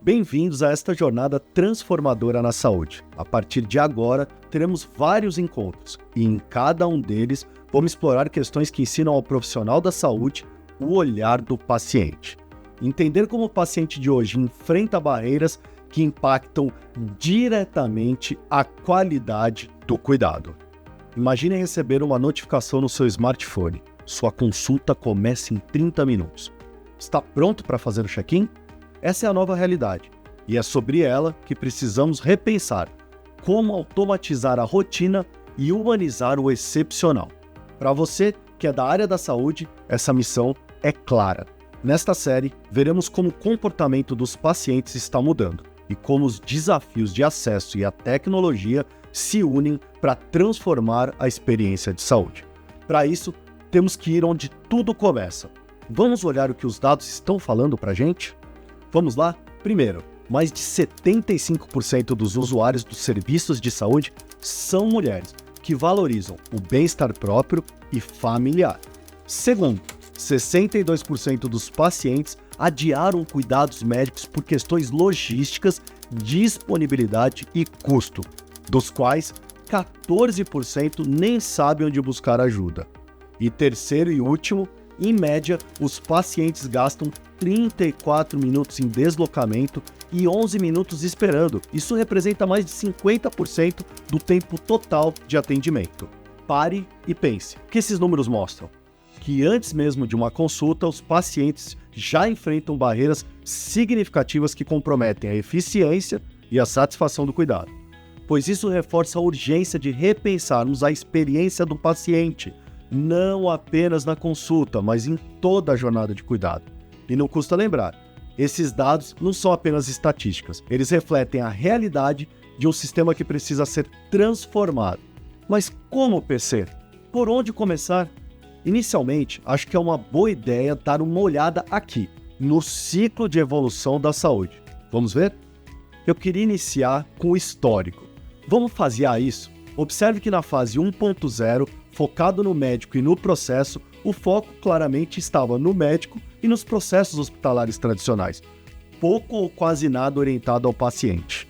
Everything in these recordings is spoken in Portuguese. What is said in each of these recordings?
Bem-vindos a esta jornada transformadora na saúde. A partir de agora, teremos vários encontros e em cada um deles vamos explorar questões que ensinam ao profissional da saúde o olhar do paciente. Entender como o paciente de hoje enfrenta barreiras que impactam diretamente a qualidade do cuidado. Imagine receber uma notificação no seu smartphone. Sua consulta começa em 30 minutos. Está pronto para fazer o check-in? Essa é a nova realidade, e é sobre ela que precisamos repensar como automatizar a rotina e humanizar o excepcional. Para você que é da área da saúde, essa missão é clara. Nesta série, veremos como o comportamento dos pacientes está mudando e como os desafios de acesso e a tecnologia se unem para transformar a experiência de saúde. Para isso, temos que ir onde tudo começa. Vamos olhar o que os dados estão falando para a gente? Vamos lá? Primeiro, mais de 75% dos usuários dos serviços de saúde são mulheres, que valorizam o bem-estar próprio e familiar. Segundo, 62% dos pacientes adiaram cuidados médicos por questões logísticas, disponibilidade e custo, dos quais 14% nem sabem onde buscar ajuda. E terceiro e último, em média, os pacientes gastam 34 minutos em deslocamento e 11 minutos esperando. Isso representa mais de 50% do tempo total de atendimento. Pare e pense. O que esses números mostram? Que antes mesmo de uma consulta, os pacientes já enfrentam barreiras significativas que comprometem a eficiência e a satisfação do cuidado. Pois isso reforça a urgência de repensarmos a experiência do paciente, não apenas na consulta, mas em toda a jornada de cuidado. E não custa lembrar, esses dados não são apenas estatísticas, eles refletem a realidade de um sistema que precisa ser transformado. Mas como, PC? Por onde começar? Inicialmente, acho que é uma boa ideia dar uma olhada aqui, no ciclo de evolução da saúde. Vamos ver? Eu queria iniciar com o histórico. Vamos fasear isso? Observe que na fase 1.0, focado no médico e no processo, o foco claramente estava no médico e nos processos hospitalares tradicionais, pouco ou quase nada orientado ao paciente.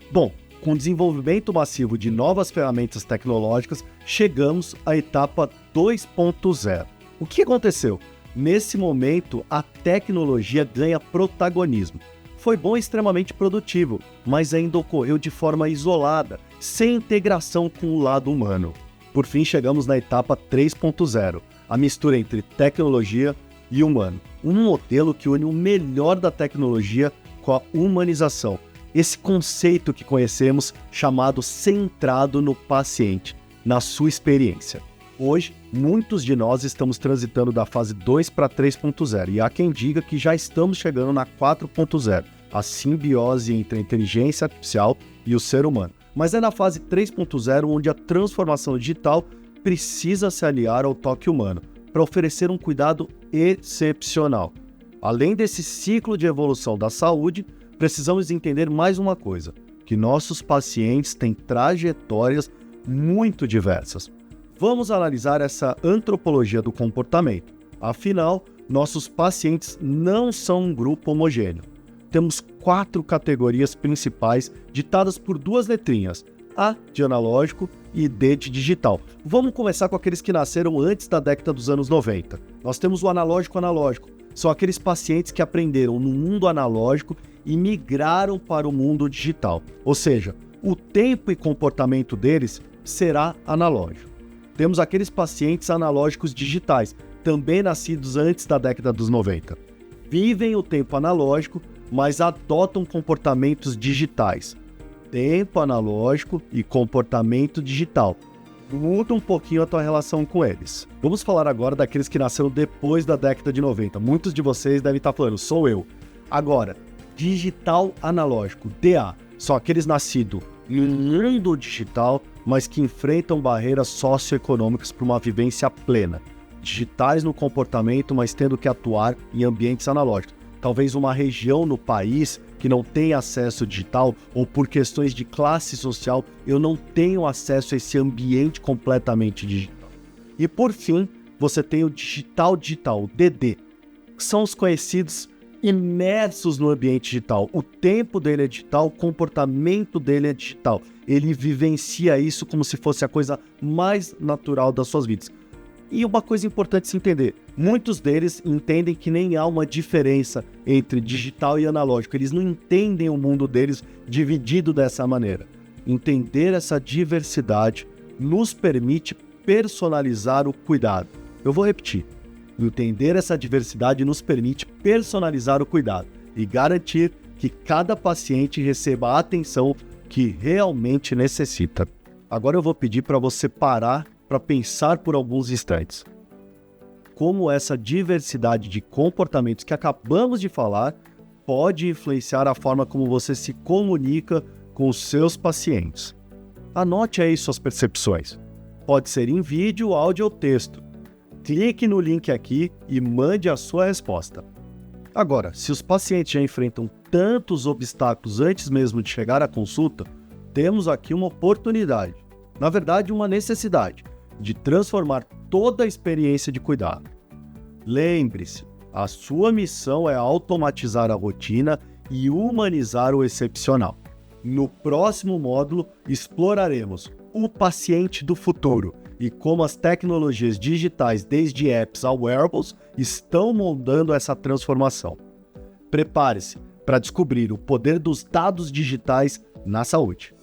Bom, com o desenvolvimento massivo de novas ferramentas tecnológicas, chegamos à etapa 2.0. O que aconteceu? Nesse momento, a tecnologia ganha protagonismo. Foi bom e extremamente produtivo, mas ainda ocorreu de forma isolada, sem integração com o lado humano. Por fim, chegamos na etapa 3.0, a mistura entre tecnologia e humano. Um modelo que une o melhor da tecnologia com a humanização. Esse conceito que conhecemos chamado centrado no paciente, na sua experiência. Hoje, muitos de nós estamos transitando da fase 2 para 3.0 e há quem diga que já estamos chegando na 4.0, a simbiose entre a inteligência artificial e o ser humano. Mas é na fase 3.0 onde a transformação digital precisa se aliar ao toque humano para oferecer um cuidado excepcional. Além desse ciclo de evolução da saúde, precisamos entender mais uma coisa, que nossos pacientes têm trajetórias muito diversas. Vamos analisar essa antropologia do comportamento. Afinal, nossos pacientes não são um grupo homogêneo. Temos 4 categorias principais ditadas por 2 letrinhas, A de analógico e D de digital. Vamos começar com aqueles que nasceram antes da década dos anos 90. Nós temos o analógico. São aqueles pacientes que aprenderam no mundo analógico e migraram para o mundo digital. Ou seja, o tempo e comportamento deles será analógico. Temos aqueles pacientes analógicos digitais, também nascidos antes da década dos 90. Vivem o tempo analógico, mas adotam comportamentos digitais. Tempo analógico e comportamento digital. Muda um pouquinho a tua relação com eles. Vamos falar agora daqueles que nasceram depois da década de 90. Muitos de vocês devem estar falando, sou eu. Agora, digital analógico, DA, são aqueles nascidos no mundo digital, mas que enfrentam barreiras socioeconômicas para uma vivência plena. Digitais no comportamento, mas tendo que atuar em ambientes analógicos. Talvez uma região no país que não tem acesso digital ou por questões de classe social, eu não tenho acesso a esse ambiente completamente digital. E por fim, você tem o digital, o DD, que são os conhecidos imersos no ambiente digital. O tempo dele é digital, o comportamento dele é digital. Ele vivencia isso como se fosse a coisa mais natural das suas vidas. E uma coisa importante se entender, muitos deles entendem que nem há uma diferença entre digital e analógico. Eles não entendem o mundo deles dividido dessa maneira. Entender essa diversidade nos permite personalizar o cuidado. Eu vou repetir. Entender essa diversidade nos permite personalizar o cuidado e garantir que cada paciente receba a atenção que realmente necessita. Agora eu vou pedir para você parar para pensar por alguns instantes. Como essa diversidade de comportamentos que acabamos de falar pode influenciar a forma como você se comunica com os seus pacientes. Anote aí suas percepções. Pode ser em vídeo, áudio ou texto. Clique no link aqui e mande a sua resposta. Agora, se os pacientes já enfrentam tantos obstáculos antes mesmo de chegar à consulta, temos aqui uma oportunidade, na verdade uma necessidade, de transformar toda a experiência de cuidado. Lembre-se, a sua missão é automatizar a rotina e humanizar o excepcional. No próximo módulo, exploraremos o paciente do futuro e como as tecnologias digitais, desde apps a wearables, estão moldando essa transformação. Prepare-se para descobrir o poder dos dados digitais na saúde.